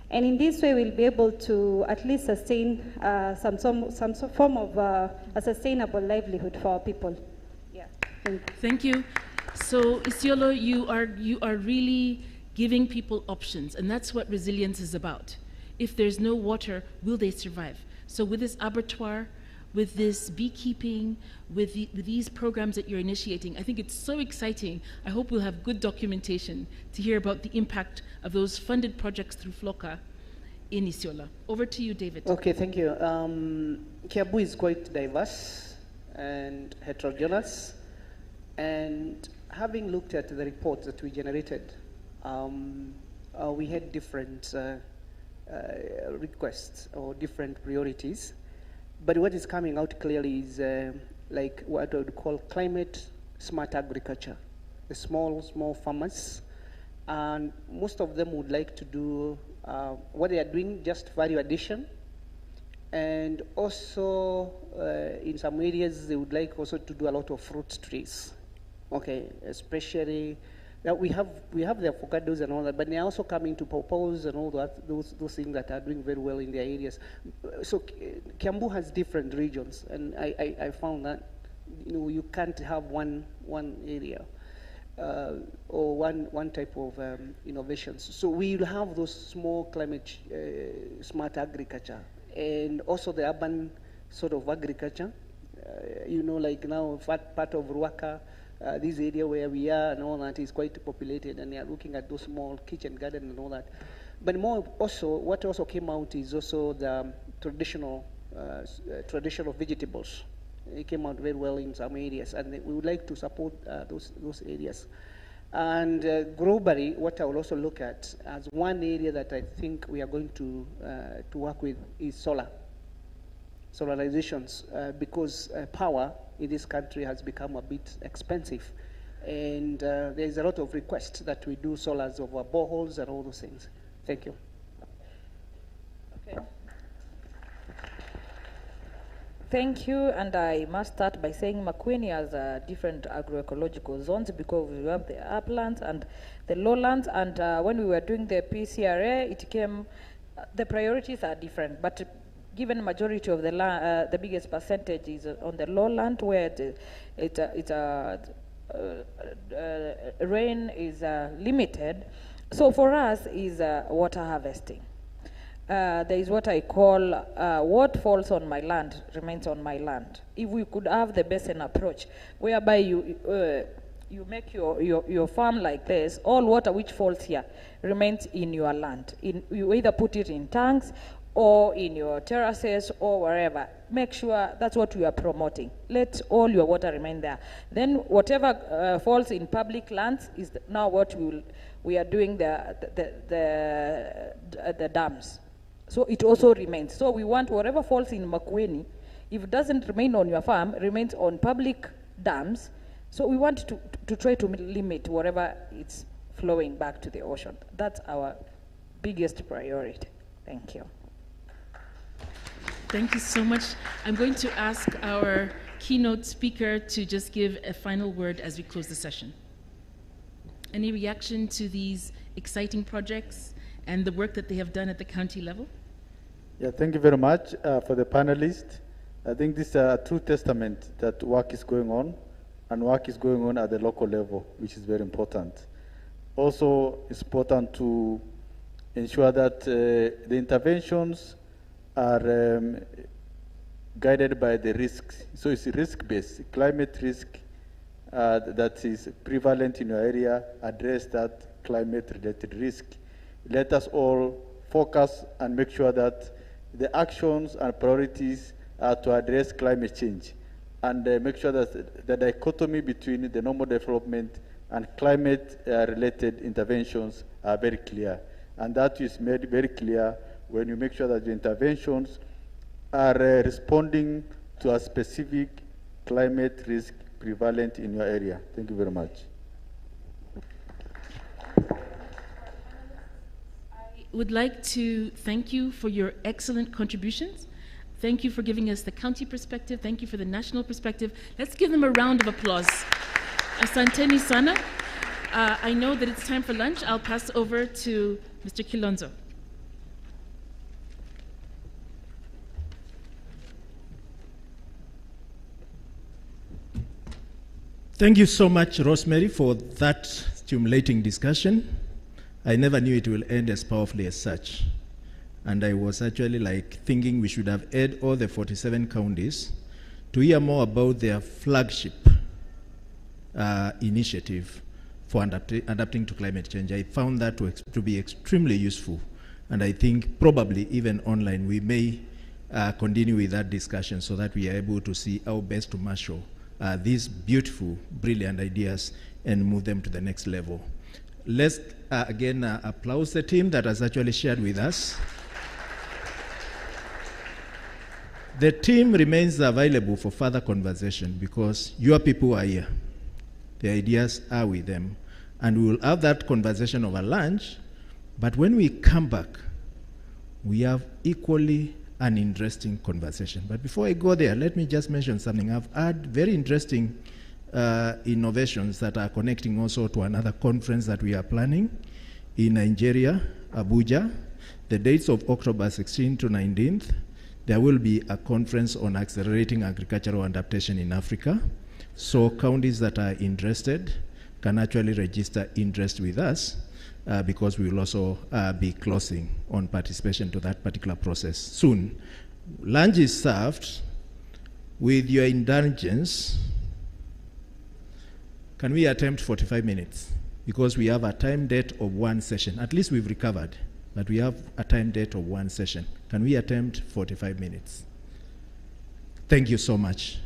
And in this way, we'll be able to at least sustain some form of a sustainable livelihood for our people. Yeah. Thank you. So, Isiolo, you are really giving people options, and that's what resilience is about. If there's no water, will they survive? So with this abattoir, with this beekeeping, with these programs that you're initiating, I think it's so exciting. I hope we'll have good documentation to hear about the impact of those funded projects through FLOCCA in Isiolo. Over to you, David. Okay, thank you. Kiambu is quite diverse and heterogeneous, and having looked at the reports that we generated, we had different requests or different priorities. But what is coming out clearly is like what I would call climate smart agriculture. The small farmers, and most of them would like to do what they are doing, just value addition. And also in some areas, they would like also to do a lot of fruit trees. Okay, especially that we have the avocados and all that, but they're also coming to pawpaws and all that, those things that are doing very well in their areas. So Kiambu has different regions, and I found that you can't have one area or one type of innovations. So we'll have those small climate smart agriculture, and also the urban sort of agriculture. Like now part of Ruaka. This area where we are and all that is quite populated, and they are looking at those small kitchen garden and all that. But more also, what also came out is also the traditional vegetables. It came out very well in some areas, and we would like to support those areas. And globally, what I will also look at as one area that I think we are going to work with is solarizations, because power in this country has become a bit expensive, and there's a lot of requests that we do solars over boreholes and all those things. Thank you. Okay. Thank you, and I must start by saying Makueni has different agroecological zones, because we have the uplands and the lowlands, and when we were doing the PCRA, it came, the priorities are different, but given majority of the biggest percentage is on the lowland, where rain is limited. So for us is water harvesting. There is what I call what falls on my land remains on my land. If we could have the basin approach, whereby you make your farm like this, all water which falls here remains in your land. You either put it in tanks or in your terraces or wherever. Make sure that's what we are promoting. Let all your water remain there. Then whatever falls in public lands is now what we are doing the dams. So it also remains. So we want whatever falls in Makueni, if it doesn't remain on your farm, remains on public dams. So we want to try to limit whatever it's flowing back to the ocean. That's our biggest priority. Thank you. Thank you so much. I'm going to ask our keynote speaker to just give a final word as we close the session. Any reaction to these exciting projects and the work that they have done at the county level? Yeah, thank you very much for the panelists. I think this is a true testament that work is going on, and work is going on at the local level, which is very important. Also, it's important to ensure that the interventions are guided by the risks. So it's risk-based, climate risk that is prevalent in your area, address that climate-related risk. Let us all focus and make sure that the actions and priorities are to address climate change, and make sure that the dichotomy between the normal development and climate-related interventions are very clear. And that is made very clear when you make sure that the interventions are responding to a specific climate risk prevalent in your area. Thank you very much. I would like to thank you for your excellent contributions. Thank you for giving us the county perspective. Thank you for the national perspective. Let's give them a round of applause. Asanteni sana. I know that it's time for lunch. I'll pass over to Mr. Kilonzo. Thank you so much, Rosemary, for that stimulating discussion. I never knew it will end as powerfully as such. And I was actually like thinking we should have aired all the 47 counties to hear more about their flagship initiative for adapting to climate change. I found that to be extremely useful. And I think probably even online we may continue with that discussion so that we are able to see how best to marshal these beautiful, brilliant ideas and move them to the next level. Let's again applaud the team that has actually shared with us. The team remains available for further conversation because your people are here. The ideas are with them. And we will have that conversation over lunch, but when we come back, we have equally an interesting conversation. But before I go there, let me just mention something. I've had very interesting innovations that are connecting also to another conference that we are planning in Nigeria, Abuja. The dates of October 16th to 19th, there will be a conference on accelerating agricultural adaptation in Africa. So counties that are interested can actually register interest with us because we will also be closing on participation to that particular process soon. Lunch is served. With your indulgence, can we attempt 45 minutes? Because we have a time date of one session. At least we've recovered, but we have a time date of one session. Can we attempt 45 minutes? Thank you so much.